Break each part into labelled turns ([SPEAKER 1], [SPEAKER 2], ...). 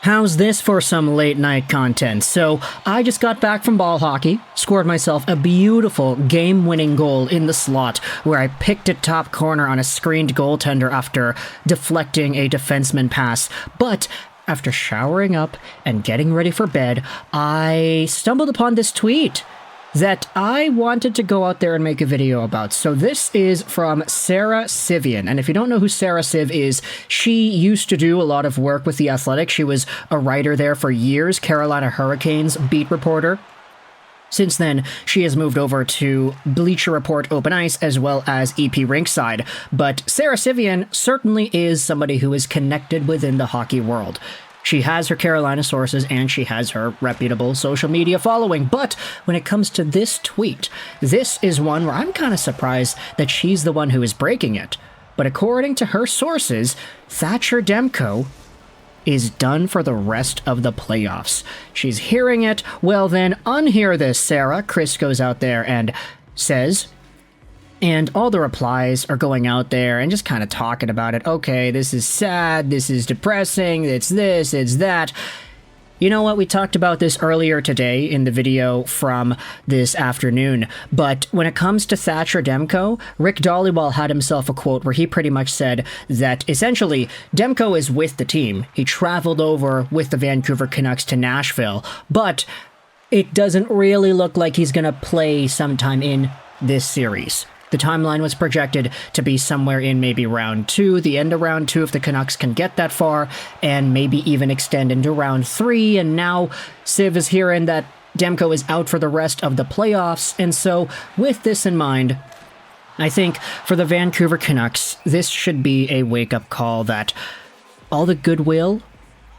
[SPEAKER 1] How's this for some late night content? So, I just got back from ball hockey, scored myself a beautiful game-winning goal in the slot where I picked it top corner on a screened goaltender after deflecting a defenseman pass. But after showering up and getting ready for bed, I stumbled upon this tweet that I wanted to go out there and make a video about. So this is from Sarah Sivian. And if you don't know who Sarah Siv is, she used to do a lot of work with The Athletic. She was a writer there for years, Carolina Hurricanes beat reporter. Since then, she has moved over to Bleacher Report Open Ice as well as EP Rinkside. But Sarah Sivian certainly is somebody who is connected within the hockey world. She has her Carolina sources and she has her reputable social media following. But when it comes to this tweet, this is one where I'm kind of surprised that she's the one who is breaking it. But according to her sources, Thatcher Demko is done for the rest of the playoffs. She's hearing it. Well then, unhear this, Sarah. Chris goes out there and says, and all the replies are going out there and just kind of talking about it. Okay, this is sad, this is depressing, it's this, it's that. You know what, we talked about this earlier today in the video from this afternoon, but when it comes to Thatcher Demko, Rick Dalibor had himself a quote where he pretty much said that essentially Demko is with the team. He traveled over with the Vancouver Canucks to Nashville, but it doesn't really look like he's going to play sometime in this series. The timeline was projected to be somewhere in maybe round 2, the end of round 2 if the Canucks can get that far, and maybe even extend into round 3, and now Siv is hearing that Demko is out for the rest of the playoffs, and so with this in mind, I think for the Vancouver Canucks, this should be a wake-up call that all the goodwill,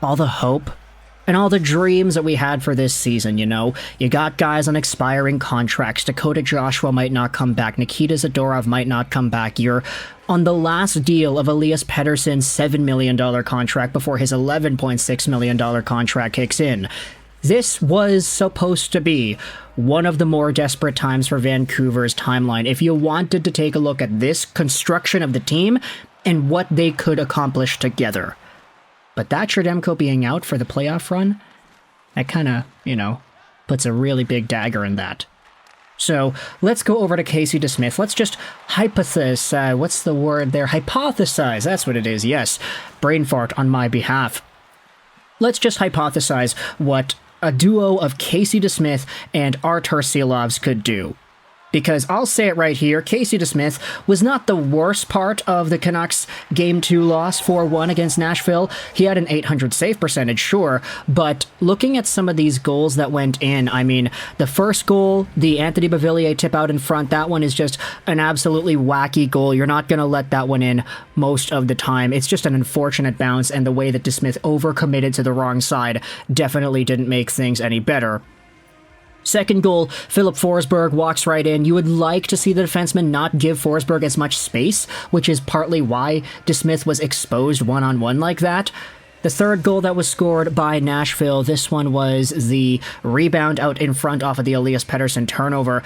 [SPEAKER 1] all the hope, and all the dreams that we had for this season, you know? You got guys on expiring contracts. Dakota Joshua might not come back. Nikita Zadorov might not come back. You're on the last deal of Elias Pettersson's $7 million contract before his $11.6 million contract kicks in. This was supposed to be one of the more desperate times for Vancouver's timeline. If you wanted to take a look at this construction of the team and what they could accomplish together. But Thatcher Demko being out for the playoff run, that kind of, puts a really big dagger in that. So let's go over to Casey DeSmith. Let's just hypothesize. What's the word there? Hypothesize. That's what it is. Yes. Brain fart on my behalf. Let's just hypothesize what a duo of Casey DeSmith and Artur Silovs could do. Because I'll say it right here, Casey DeSmith was not the worst part of the Canucks Game 2 loss 4-1 against Nashville. He had an .800 save percentage, sure, but looking at some of these goals that went in, I mean, the first goal, the Anthony Beauvillier tip out in front, that one is just an absolutely wacky goal. You're not going to let that one in most of the time. It's just an unfortunate bounce, and the way that DeSmith overcommitted to the wrong side definitely didn't make things any better. Second goal, Philip Forsberg walks right in. You would like to see the defenseman not give Forsberg as much space, which is partly why DeSmith was exposed one-on-one like that. The third goal that was scored by Nashville, this one was the rebound out in front off of the Elias Pettersson turnover.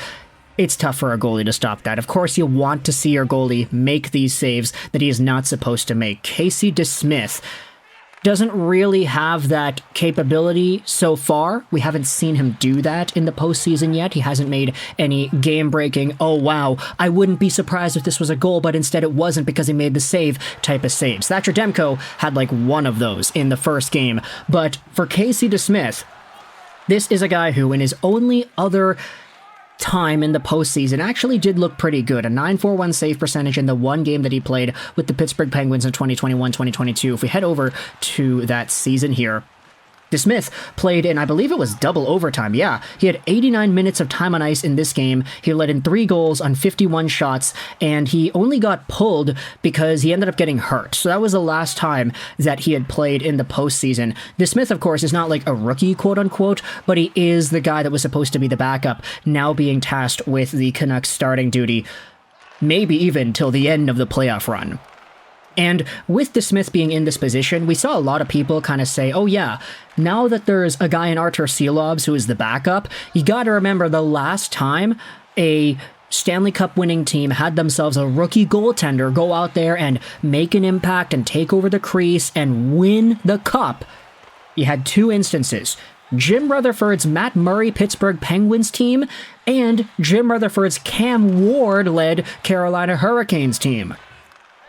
[SPEAKER 1] It's tough for a goalie to stop that. Of course, you want to see your goalie make these saves that he is not supposed to make. Casey DeSmith doesn't really have that capability so far. We haven't seen him do that in the postseason yet. He hasn't made any game-breaking, oh wow, I wouldn't be surprised if this was a goal, but instead it wasn't because he made the save type of saves. Thatcher Demko had like one of those in the first game. But for Casey DeSmith, this is a guy who in his only other time in the postseason actually did look pretty good. A .941 save percentage in the one game that he played with the Pittsburgh Penguins in 2021-2022. If we head over to that season here, DeSmith played in, I believe it was double overtime. Yeah, he had 89 minutes of time on ice in this game. He let in 3 goals on 51 shots, and he only got pulled because he ended up getting hurt. So that was the last time that he had played in the postseason. DeSmith, of course, is not like a rookie, quote-unquote, but he is the guy that was supposed to be the backup, now being tasked with the Canucks starting duty, maybe even till the end of the playoff run. And with DeSmith being in this position, we saw a lot of people kind of say, oh yeah, now that there's a guy in Artur Silovs who is the backup, you got to remember the last time a Stanley Cup winning team had themselves a rookie goaltender go out there and make an impact and take over the crease and win the cup. You had two instances. Jim Rutherford's Matt Murray Pittsburgh Penguins team and Jim Rutherford's Cam Ward-led Carolina Hurricanes team.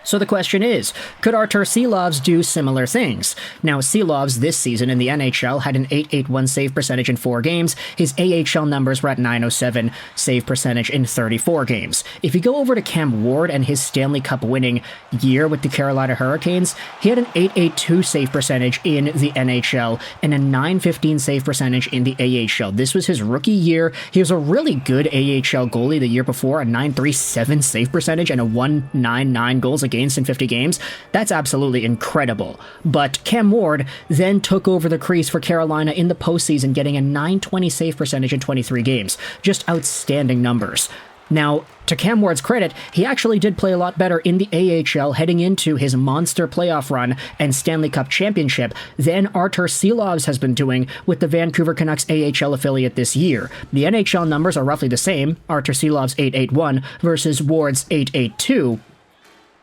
[SPEAKER 1] So the question is, could Artur Silovs do similar things? Now, Silovs this season in the NHL had an .881 save percentage in 4 games. His AHL numbers were at .907 save percentage in 34 games. If you go over to Cam Ward and his Stanley Cup winning year with the Carolina Hurricanes, he had an .882 save percentage in the NHL and a .915 save percentage in the AHL. This was his rookie year. He was a really good AHL goalie the year before, a .937 save percentage and a .199 goals against in 50 games. That's absolutely incredible. But Cam Ward then took over the crease for Carolina in the postseason, getting a .920 save percentage in 23 games. Just outstanding numbers. Now, to Cam Ward's credit, he actually did play a lot better in the AHL heading into his monster playoff run and Stanley Cup championship than Artur Silovs has been doing with the Vancouver Canucks AHL affiliate this year. The NHL numbers are roughly the same, Artur Silovs 881 versus Ward's 882.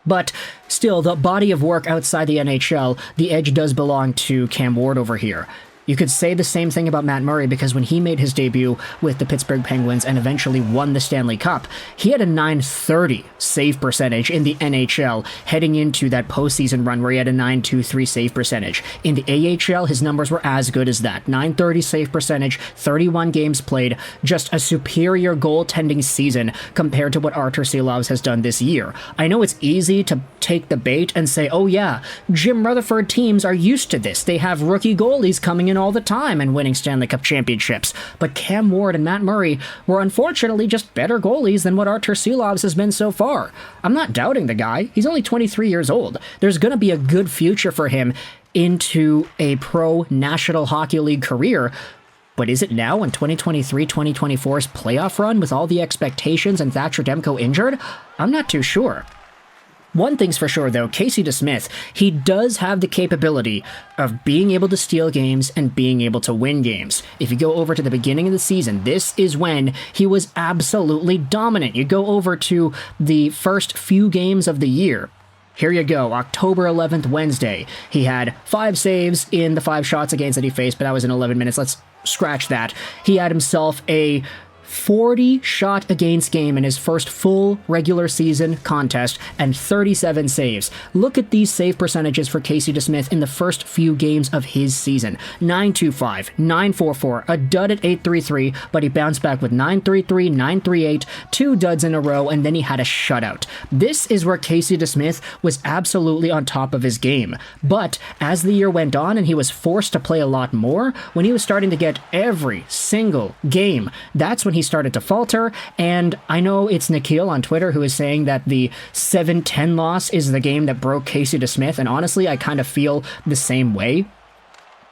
[SPEAKER 1] But still, the body of work outside the NHL, the edge does belong to Cam Ward over here. You could say the same thing about Matt Murray because when he made his debut with the Pittsburgh Penguins and eventually won the Stanley Cup, he had a .930 save percentage in the NHL heading into that postseason run where he had a .923 save percentage. In the AHL, his numbers were as good as that. .930 save percentage, 31 games played, just a superior goaltending season compared to what Artur Silovs has done this year. I know it's easy to take the bait and say, oh yeah, Jim Rutherford teams are used to this. They have rookie goalies coming in all the time and winning Stanley Cup championships. But Cam Ward and Matt Murray were unfortunately just better goalies than what Artur Silovs has been so far. I'm not doubting the guy. He's only 23 years old. There's going to be a good future for him into a pro National Hockey League career. But is it now in 2023-2024's playoff run with all the expectations and Thatcher Demko injured? I'm not too sure. One thing's for sure, though, Casey DeSmith, he does have the capability of being able to steal games and being able to win games. If you go over to the beginning of the season, this is when he was absolutely dominant. You go over to the first few games of the year. Here you go, October 11th, Wednesday. He had 5 saves in the 5 shots against that he faced, but that was in 11 minutes. Let's scratch that. He had himself a 40 shot against game in his first full regular season contest and 37 saves. Look at these save percentages for Casey DeSmith in the first few games of his season. 925, 944, a dud at 833, but he bounced back with 933, 938, 2 duds in a row, and then he had a shutout. This is where Casey DeSmith was absolutely on top of his game. But as the year went on and he was forced to play a lot more, when he was starting to get every single game, that's when he started to falter. And I know it's Nikhil on Twitter who is saying that the 7-10 loss is the game that broke Casey DeSmith, and honestly, I kind of feel the same way.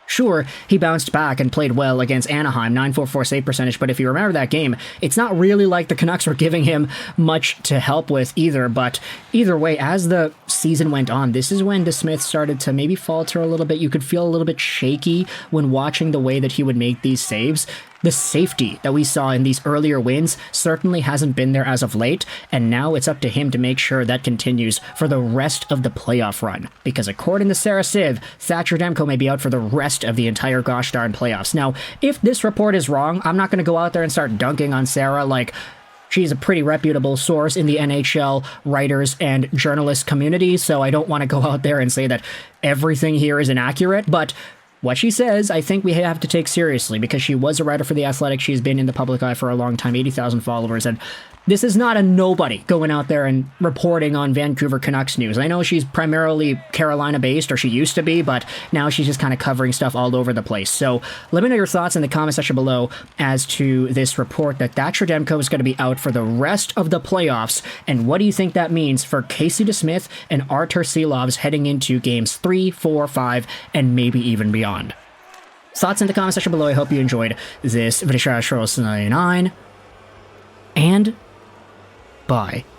[SPEAKER 1] Sure, he bounced back and played well against Anaheim, 944 save percentage, but if you remember that game, it's not really like the Canucks were giving him much to help with either, but either way, as the season went on, this is when DeSmith started to maybe falter a little bit. You could feel a little bit shaky when watching the way that he would make these saves. The safety that we saw in these earlier wins certainly hasn't been there as of late, and now it's up to him to make sure that continues for the rest of the playoff run. Because according to Sarah Siv, Thatcher Demko may be out for the rest of the entire gosh darn playoffs. Now, if this report is wrong, I'm not going to go out there and start dunking on Sarah like she's a pretty reputable source in the NHL writers and journalist community, so I don't want to go out there and say that everything here is inaccurate, but what she says, I think we have to take seriously because she was a writer for The Athletic. She's been in the public eye for a long time, 80,000 followers, and this is not a nobody going out there and reporting on Vancouver Canucks news. I know she's primarily Carolina-based, or she used to be, but now she's just kind of covering stuff all over the place. So let me know your thoughts in the comment section below as to this report that Thatcher Demko is going to be out for the rest of the playoffs, and what do you think that means for Casey DeSmith and Artur Silovs heading into games 3, 4, 5, and maybe even beyond? Thoughts in the comment section below. I hope you enjoyed this video. 9 and bye.